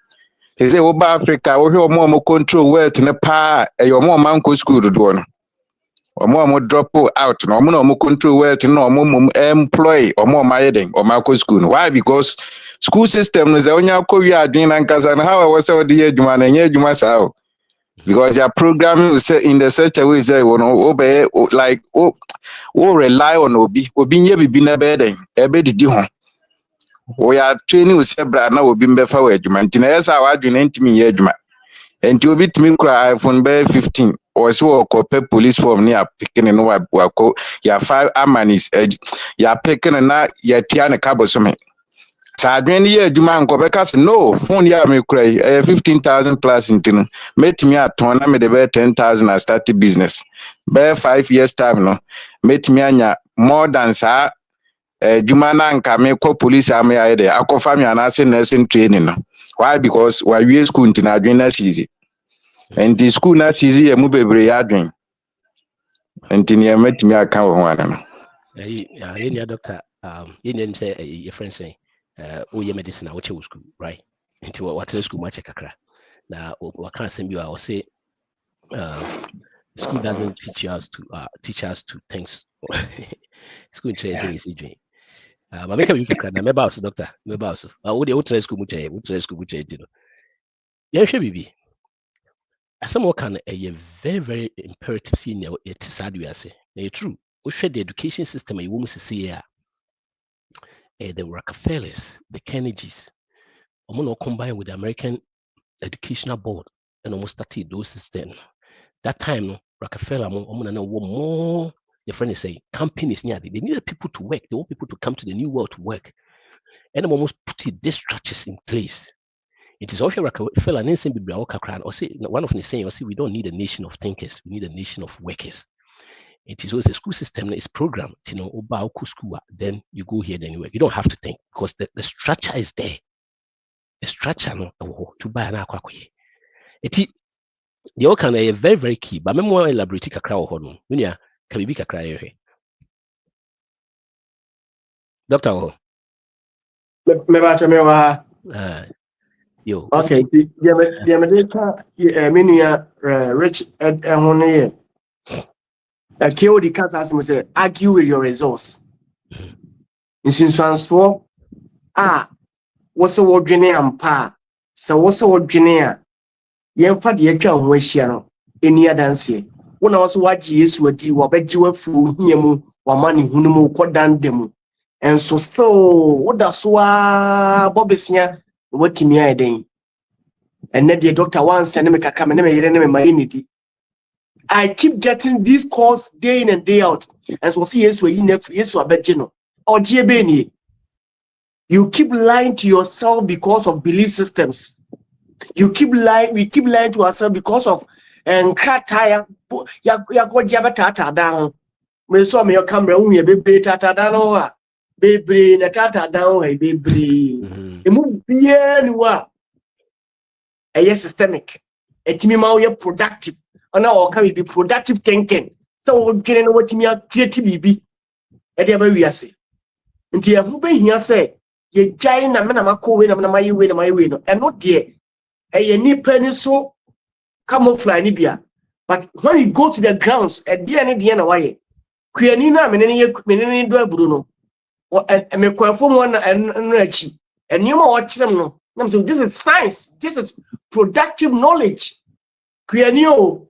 They say over Africa or more control wealth in a pa your more man go school to do one. Or more drop out no more control wealth no more employ or more my heading or Marco school. Why? Because school system is the only Korea doing and how I was out the age man and yet you must out. Because your program is in the such a way say obey like rely on obi nye bibi na bed ebe didi ho we are training with sebra na obi mbefa we adwuma nti na yesa awadwene ntimi ye adwuma nti obi timi kura iPhone be 15 or so ko police form ni apikene no wa ko ya 5 amanis ya pekene na ya tia ne kabosome Sadwen ye adwuma nkobeka se no phone ya me kura 15,000 plus ntino metimi aton na me de be 10,000 I start a business be 5 years time no metimi anya more than sa adwuma na nka me ko police am ya de akofa me anase nursing training no why because why we school ntino adwen na sizi and the school na sizi ye mu bebre ya adwen ntino ye metimi aka wo ho ana no yeah doctor you name say your friend say your medicine what you school right into what school much kakra now what can't send you I will say school doesn't teach us to things school tracing is doing but make a week na member also doctor member also what the school much you know Yeah, should be. Some can a very, very imperative senior. It is sad we are saying. It's true. We share the education system. You want to see here. The Rockefellers, the Kennedys, almost combined with the American Educational Board, and almost started those systems. That time, no, Rockefeller, more. Your friend is saying companies near they needed people to work. They want people to come to the new world to work, and almost put these structures in place. It is also Rockefeller and or say one of them saying, or say we don't need a nation of thinkers, we need a nation of workers. It is also a school system that is programmed, school, then you go here, then you work. You don't have to think because the structure is there. The structure no to buy an aqua. The can a very, very key, but I'm more elaborate a crowd on when you can be a cry. Doctor, yo, okay, the many rich and one kill the cats as say argue with your resource. In transfer, what's a word and pa? So what's a word genia? Young fat the actual wishano, any dance. When I was watching yes, what you were bet you were fool him or money who no quite done demo. And so still, what does Bobby what to me I day? And then the doctor once send me a camera and my unity. I keep getting these calls day in and day out. And so see yes, yes, or Begino or Giabeni. You keep lying to yourself because of belief systems. You keep lying, we keep lying to ourselves because of and cat tire. Ya go jabata down. Me saw me your camera, we be tata down. Baby, na tata down, baby. Emu bien wa. A systemic. Etimima we productive. And now can we be productive thinking? So we're getting what me creative be. Edia we are say. Until who be here say, ye giant na mena mako we na my way no. And not there. A ni penny so camouflage ni bia. But when you go to the grounds, a dear ni dear na why. Kuyanina meneni do Bruno. And me kwafo one and achi. And you watch them no. So this is science. This is productive knowledge. Kuyanio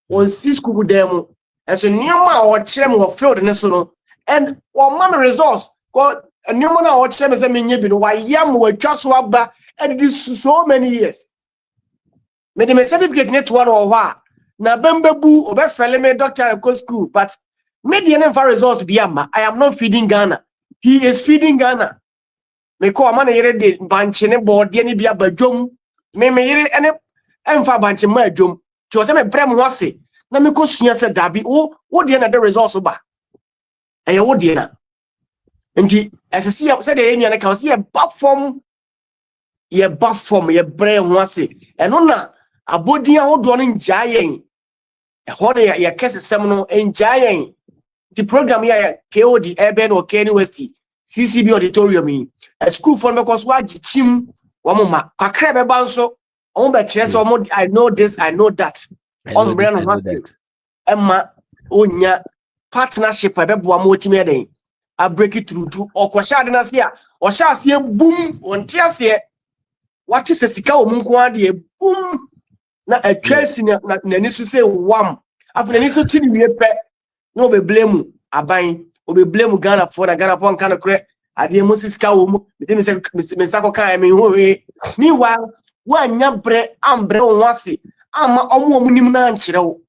on school demo. And so Nima or Chem were filled in this one. And one man results. God, a new man or Chem is a minion. Why yam were just wabba and it is so many years. Made him a certificate net one or what. Na bembe boo or fellow doctor and go school, but made the name for results be yamma. I am not feeding Ghana. He is feeding Ghana. Me call a man a day banchine board, Denny be a bajum. Me any and for banching my jum. To a semi brem was it. Na me ko sua fe dabi wo de na the results ba e wo de na nti asesi said the enu na ka se ye ba form ye bre ho ase eno na abodin ahodo no nja yen e ho de ye kese sem no nja yen the program ya KOD Urban or Kenny West CCB auditorium yi a school for me cause wa gichim wo ma kakra be ba nso o be kire se o I know this I know that on brand hostel Emma onya partnership abebo amotimi eden a break it through to okwasha de na se a o sha se boom onti ase what is sika o munko ade boom na atwasi na nisu se wam afuna nisu tini wie pe no be blame aban o be blame Ghana for kan kre ade mo sika o mu me se me sako kan me ho we meanwhile wa nya bre ambre o wase ama omo nim na nkyere wo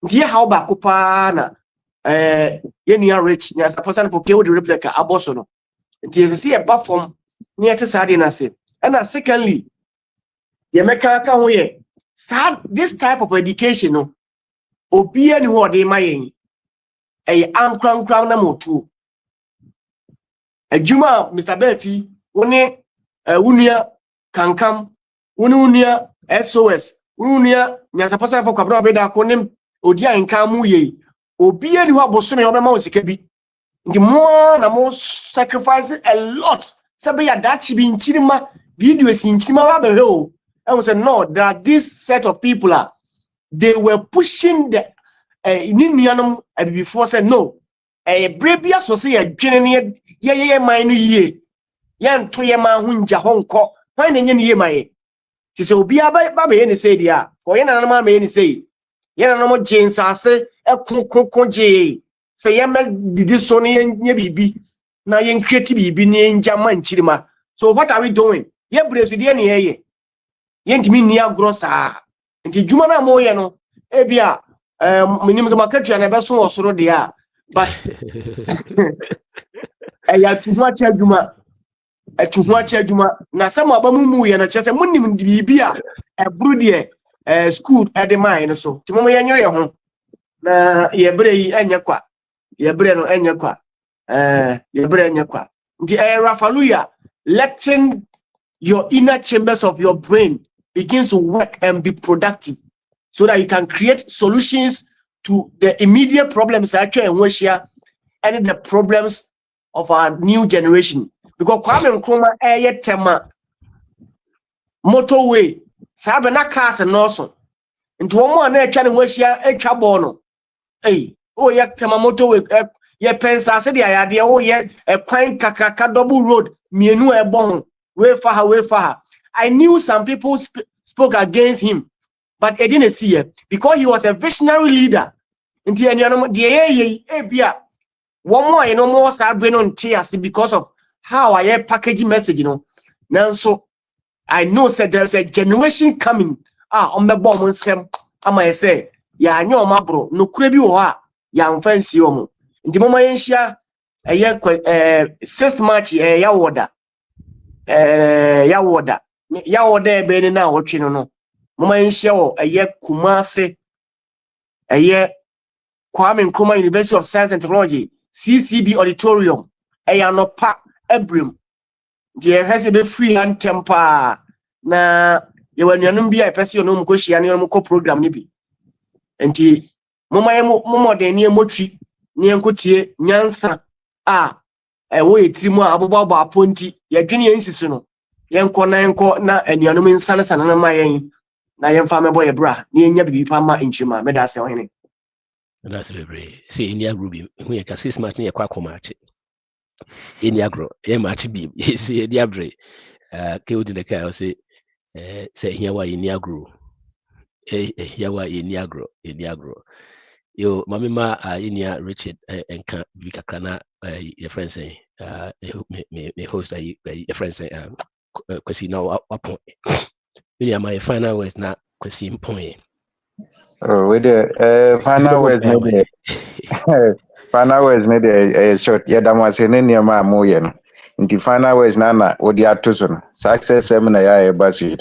ndiye how ba ko pa na yenia rich nya suppose for KOD replica aboso no ndiye se e ba form ni ete sade na se and secondly ye meka ka ho ye this type of education no obi ani ho de ma yen ankran na motu adwuma Mr. Befi woni wunia kankam woni wunia SOS wunia nya suppose for kwabra be da konim odi anka mu ye obi ani ho aboso me obema osika bi ndi mo na mo sacrifice a lot sabe ya dachi bi nchirima video esi nchirima ba be ho and we say no there are this set of people they were pushing the ninianum before said no brebia so say adwene ne ye man no ye yan to ye man ho nja ho nko fan na nye ne ye man ye Ti se obi ba me ni say dia ko ye na ma me ni say ye na no James ase ekon je say ye me didi so ne ye bibi na ye create bibi ne nja man chirima. So what are we doing? Ye bresu de ne ye ye ntimi ni agro saa nti djuma na mo ye no e bia minim so makatua na be so osoro de a but ya tuhu acha djuma atuhu acha djuma na se mo abamu ye na chese munim bibi a ebru de school de mine so ti mo ye nyere ho na ye bre yi anya kwa ye bre no anya kwa ye bre anya kwa nti Rafaluya, letting your inner chambers of your brain begins to work and be productive so that you can create solutions to the immediate problems actually in Russia and the problems of our new generation. Because Kwame Nkrumah tema motorway sabe na cars and also into one more na twa ne Russia twa no hey oh ye tema motorway ye pensa se dia ya de oh ye kwan kakraka double road mienu ebon way far. I knew some people spoke against him, but I didn't see it because he was a visionary leader. Because of how I package message, Now, so I know that there's a generation coming. On the bomb on I might say, yeah, I know my bro, no creepy or ya fancy omo. In the moment, a year 6th March, ya order. Ya order be na wotwe no mama nhia wo Kumase Kwame Nkrumah University of Science and Technology CCB auditorium no pa ebrim je hase be free hand temper na ye wanuanum bia pese no mko hia ne mko program ni bi enti mama den ne motwi ne nkotie nyansa wo yetimu abobabo aponti ye dwene yensisu no yenko na anuanum insane na mayen na yemfa mebo ye bra na yenya bibi pa ma nchima meda se ohene. That's very see in your ruby when you can see smart near quack match in your grow a match be see the abre killed in the car say here why in your grow here why in your grow yo mamma in your Richard and can't be kakana your friend say me host your friend say because you know what point really my final words not question point. Oh, with the final words maybe final words maybe short. Yeah, that was in any ma moye no. In the final words nana odi atoso no. Success seminar ya basu.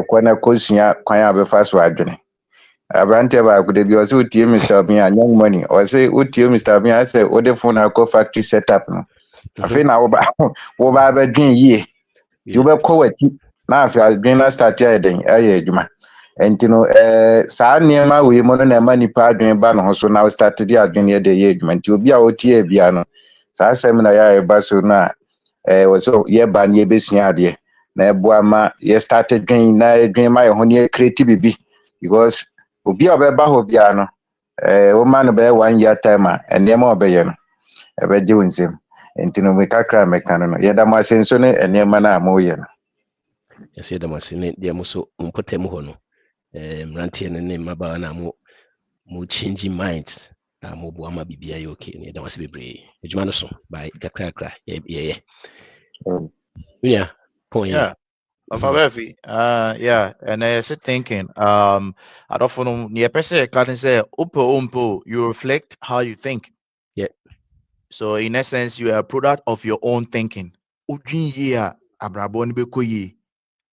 Kwana kosia kwanya be faso adwene. Abrante ba ku de bi o se utie Mr. Obi young money. O se utie Mr. Obi say o de phone akọ factory setup no. Afi na wo ba ba dwen yie. Ti wo be ko wati na afi adwen na start ya den aye adwuma. Enti no saa nneɛma wei mu no na ɛma nipa adwene ba no ho so na start de adwene yɛ de yɛ adwuma nti obi a wotie bia no saa asɛm na yɛ ba so na wɔ so yɛ ba ne yɛbɛsua adeɛ na ɛboa ma yɛ start dwen na adwene ma yɛ ho ne yɛ create bibi because obi a ɔbɛba hɔ bia no woma no bɛyɛ 1 year time a nneɛma a ɔbɛyɛ no ɛbɛgye wo nsɛm nti no mekakra meka no yɛda mo ase nso ne nneɛma no a moyɛ no yɛsɛ yɛda mo ase ne deɛ mo so mpɔtam hɔ no mmeranteɛ no ne mmabaawa na mo changing minds na mo boa ma bibia yɛ okay ne yɛda mo ase bebree adwuma no so by kakrakra yɛyɛ yeah point yeah of yeah and I sit thinking I don't know near person can say umpo you reflect how you think. Yeah, so in essence you are a product of your own thinking udwin yi a abrabɔ no bɛkɔ yi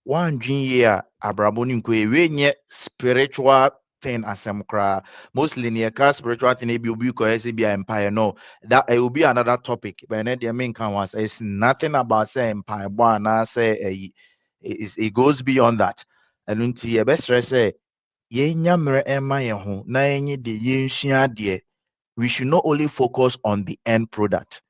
one dream year abraboni nkwe spiritual thing asem kra mostly near car spiritual thing be obi ko be empire no that it will be another topic but then the main can was it's nothing about say empire boy na say it goes beyond that and unti e be stress say ye nyamre ema ye ho na enye de ye nsua de we should not only focus on the end product.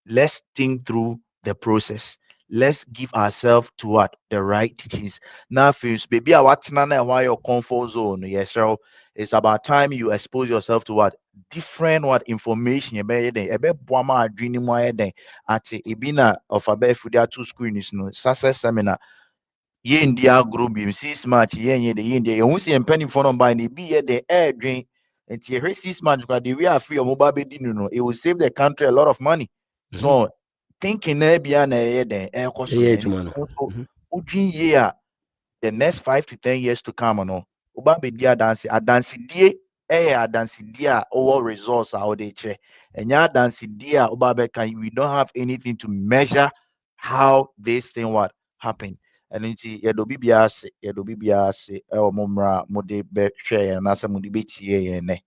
Let's think through the process. Let's give ourselves to what the right teachings. Now, first, baby, what's why your comfort zone? Yes, so it's about time you expose yourself to what different what information you be there. Ebe boama dream mo ye den. Ati ibina of abe fudia two screens no success seminar. India group beam 6 match yen the India you see penny for on by be the air drain and here 6 match because the we are free of mobile no it will save the country a lot of money. So thinking na bia na then air cost also udwin year the next 5 to 10 years to come no oba be dia dance die dance dia over results out there che enya dance dia oba be can we don't have anything to measure how this thing what happened. And nti yedo bibia ase e o momra mode be hwe na asa mode betie ye ne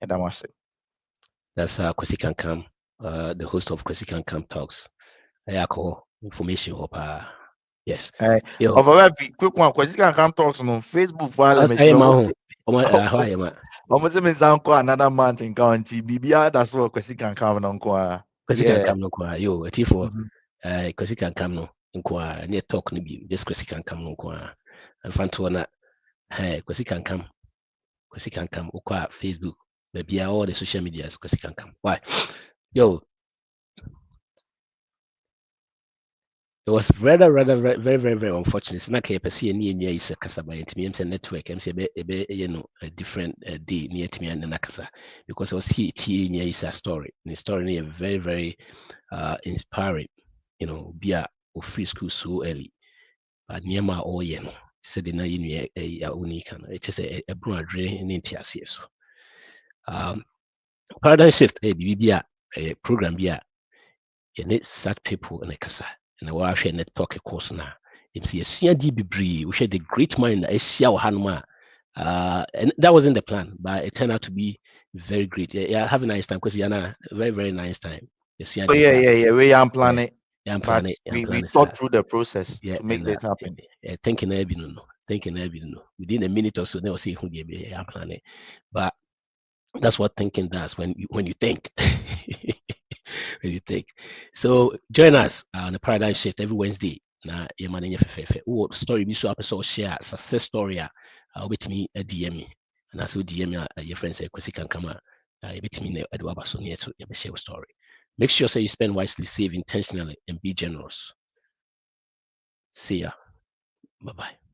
edamase. That's Kwesi Kankam, the host of Kwesi Kankam Talks. Ayako information up. Yes. Of a quick one, Kwesi Kankam Talks on Facebook. I am almost another month in county. BBR, that's what Kwesi Kankam on Kwa. Kwesi Kankam no kwa. Yo, a T4. Kwesi Kankam no nkwa near talk no be just Kwesi Kankam no kwa. And Fantuana, hey, Kwesi Kankam ukwa Facebook. Maybe all the social medias Kwesi Kankam. Why? Yo, it was rather very unfortunate. It's not a person near is a Kasaba and TM's network. I'm saying a different day near Timmy and Nakasa because I was here near is a story. And the story near very inspiring. You know, be a free school so early. But near my oh yeah, said the night a unique and it's just a broad drain in NTS. Paradigm shift a program be a need such people in a casa. And I share net talk a course now. MC we share the great mind Hanuma. And that wasn't the plan, but it turned out to be very great. Yeah, have a nice time because Yana, very nice time. Oh, yeah. We are planning. We thought through the process to make this happen. Thinking within a minute or so, they will say who gave me planning. But that's what thinking does when you think. When you think. So join us on the Paradigm Shift every Wednesday. Na yemane nyefefe. Oh, story be so episode share success story. Wait me a DM me. And as you DM me your friends say Kwesi Kankam bit me na do abaso near to your share story. Make sure say you spend wisely, save intentionally, and be generous. See ya. Bye-bye.